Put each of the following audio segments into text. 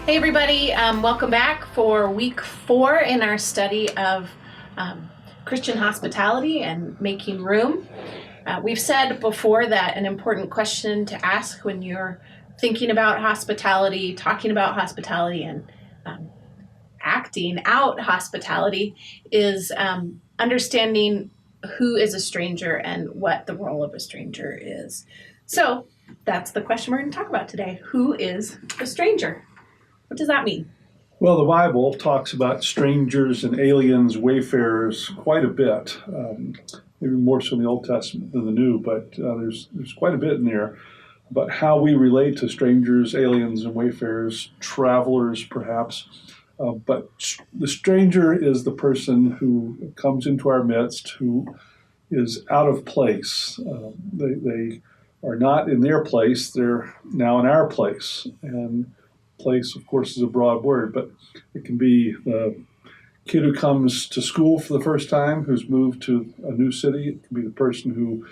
Hey everybody, welcome back for week 4 in our study of Christian hospitality and making room. We've said before that an important question to ask when you're thinking about hospitality, talking about hospitality, and acting out hospitality is understanding who is a stranger and what the role of a stranger is. So that's the question we're going to talk about today. Who is a stranger? What does that mean? Well, the Bible talks about strangers and aliens, wayfarers quite a bit, maybe more so in the Old Testament than the New, but there's quite a bit in there about how we relate to strangers, aliens, and wayfarers, travelers perhaps. But the stranger is the person who comes into our midst who is out of place. They are not in their place, they're now in our place. And place, of course, is a broad word, but it can be the kid who comes to school for the first time, who's moved to a new city. It can be the person who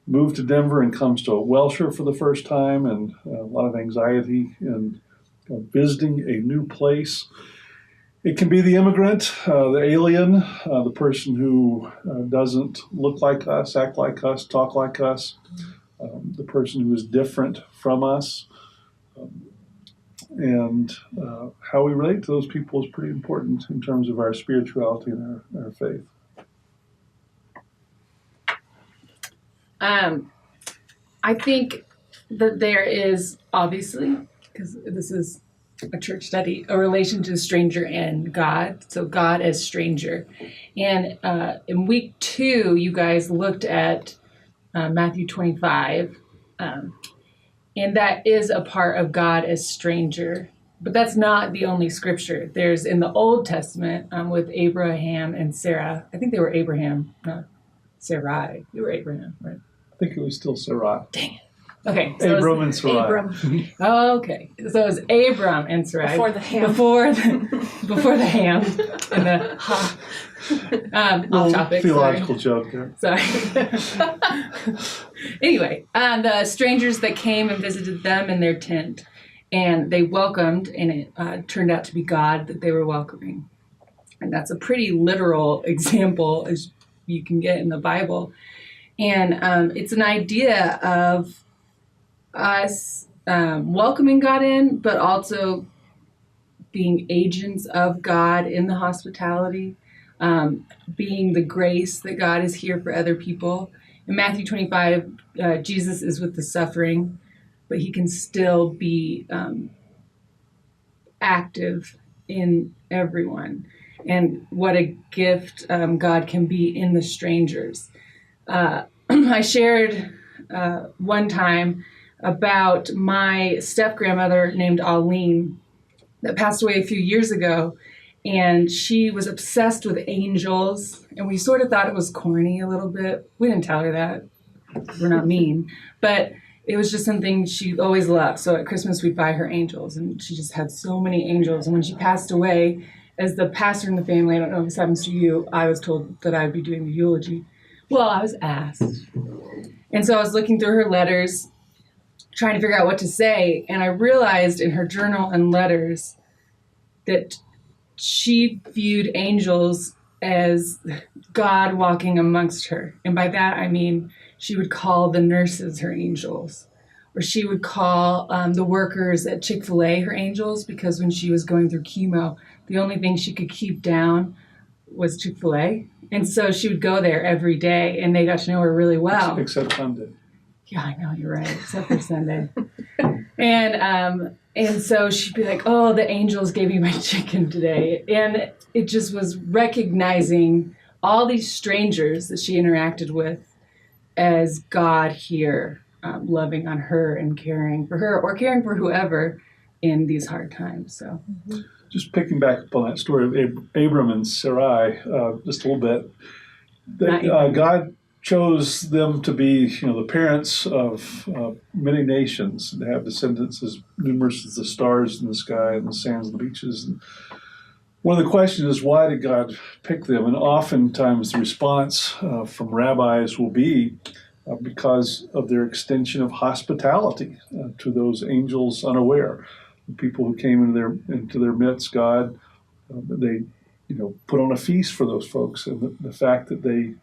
moved to Denver and comes to Wellshire for the first time, and a lot of anxiety and visiting a new place. It can be the immigrant, the alien, the person who doesn't look like us, act like us, talk like us, the person who is different from us. And how we relate to those people is pretty important in terms of our spirituality and our faith. I think that there is, obviously, because this is a church study, a relation to the stranger and God. So God as stranger. And in week 2, you guys looked at Matthew 25. And that is a part of God as stranger. But that's not the only scripture. There's in the Old Testament with Abraham and Sarah. I think they were Abraham, not Sarai. They were Abraham, right? I think it was still Sarai. Dang it. Okay. So Abram and Sarai. Abram. Okay. So it was Abram and Sarai. Before the ham. Before the ham and the ha. Off topic. Theological joke there. Sorry. Anyway, the strangers that came and visited them in their tent, and they welcomed, and it turned out to be God that they were welcoming. And that's a pretty literal example as you can get in the Bible. And it's an idea of us welcoming God in, but also being agents of God in the hospitality, being the grace that God is here for other people. In Matthew 25, Jesus is with the suffering, but he can still be active in everyone. And what a gift God can be in the strangers. I shared one time about my step-grandmother named Aline that passed away a few years ago. And she was obsessed with angels, and we sort of thought it was corny a little bit. We didn't tell her that. We're not mean. But it was just something she always loved. So at Christmas, we'd buy her angels, and she just had so many angels. And when she passed away, as the pastor in the family, I don't know if this happens to you, I was told that I'd be doing the eulogy. Well, I was asked. And so I was looking through her letters, trying to figure out what to say, and I realized in her journal and letters that she viewed angels as God walking amongst her. And by that, I mean, she would call the nurses her angels, or she would call the workers at Chick-fil-A her angels, because when she was going through chemo, the only thing she could keep down was Chick-fil-A. And so she would go there every day, and they got to know her really well. Except Sunday. Yeah, I know, you're right, except for Sunday. And so she'd be like, oh, the angels gave me my chicken today. And it just was recognizing all these strangers that she interacted with as God here, loving on her and caring for her, or caring for whoever in these hard times. So, Just picking back up on that story of Abram and Sarai, just a little bit. God chose them to be, the parents of many nations, and to have descendants as numerous as the stars in the sky and the sands of the beaches. And one of the questions is, why did God pick them? And oftentimes the response from rabbis will be because of their extension of hospitality to those angels unaware. the people who came into their midst, God, they put on a feast for those folks, and the fact that they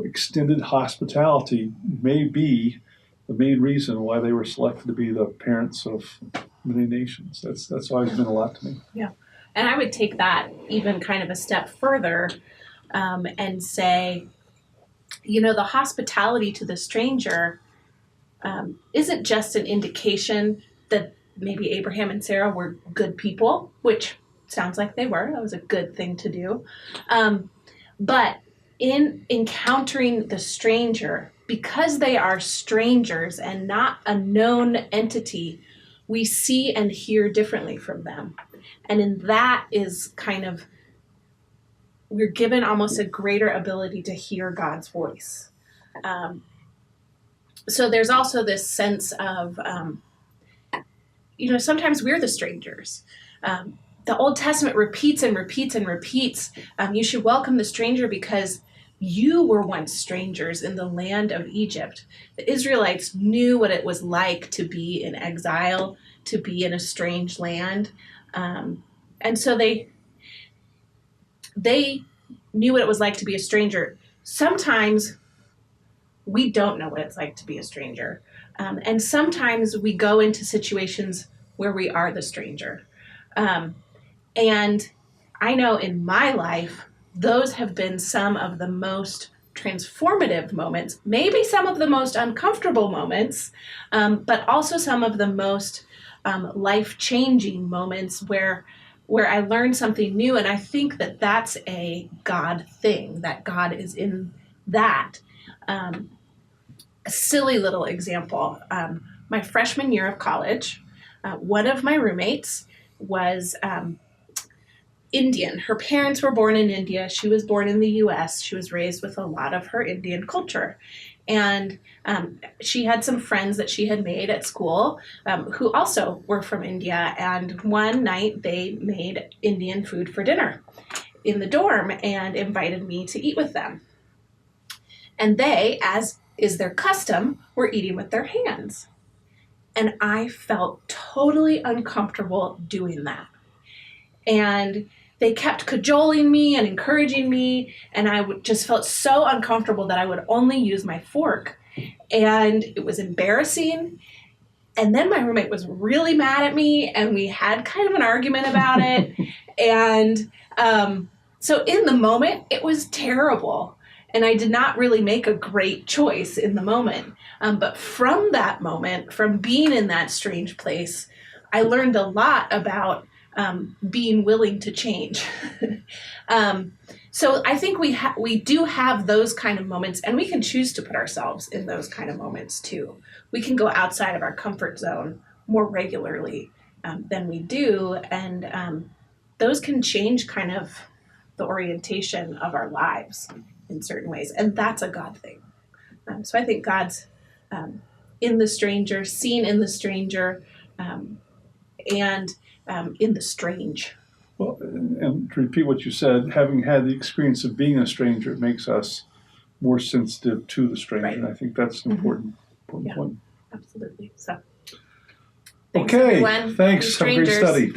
extended hospitality may be the main reason why they were selected to be the parents of many nations. That's always been a lot to me. Yeah. And I would take that even kind of a step further and say, the hospitality to the stranger isn't just an indication that maybe Abraham and Sarah were good people, which sounds like they were. That was a good thing to do. But in encountering the stranger, because they are strangers and not a known entity, we see and hear differently from them. And in that is kind of, we're given almost a greater ability to hear God's voice. So there's also this sense of, sometimes we're the strangers. The Old Testament repeats and repeats and repeats. You should welcome the stranger because you were once strangers in the land of Egypt. The Israelites knew what it was like to be in exile, to be in a strange land. And so they knew what it was like to be a stranger. Sometimes we don't know what it's like to be a stranger. And sometimes we go into situations where we are the stranger. And I know in my life, those have been some of the most transformative moments, maybe some of the most uncomfortable moments, but also some of the most life-changing moments where I learned something new. And I think that that's a God thing, that God is in that. A silly little example. My freshman year of college, one of my roommates was Indian. Her parents were born in India. She was born in the US. She was raised with a lot of her Indian culture. And she had some friends that she had made at school who also were from India. And one night they made Indian food for dinner in the dorm and invited me to eat with them. And they, as is their custom, were eating with their hands. And I felt totally uncomfortable doing that. And they kept cajoling me and encouraging me, and I just felt so uncomfortable that I would only use my fork. And it was embarrassing. And then my roommate was really mad at me, and we had kind of an argument about it. And so in the moment, it was terrible. And I did not really make a great choice in the moment. But from that moment, from being in that strange place, I learned a lot about being willing to change. So I think we do have those kind of moments, and we can choose to put ourselves in those kind of moments too. We can go outside of our comfort zone more regularly than we do, and those can change kind of the orientation of our lives in certain ways, and that's a God thing. So I think God's in the stranger, seen in the stranger, and in the strange. Well, and to repeat what you said, having had the experience of being a stranger, it makes us more sensitive to the stranger. Right. And I think that's an important point. Absolutely. So, Okay, everyone. thanks. Have a great Strangers. study.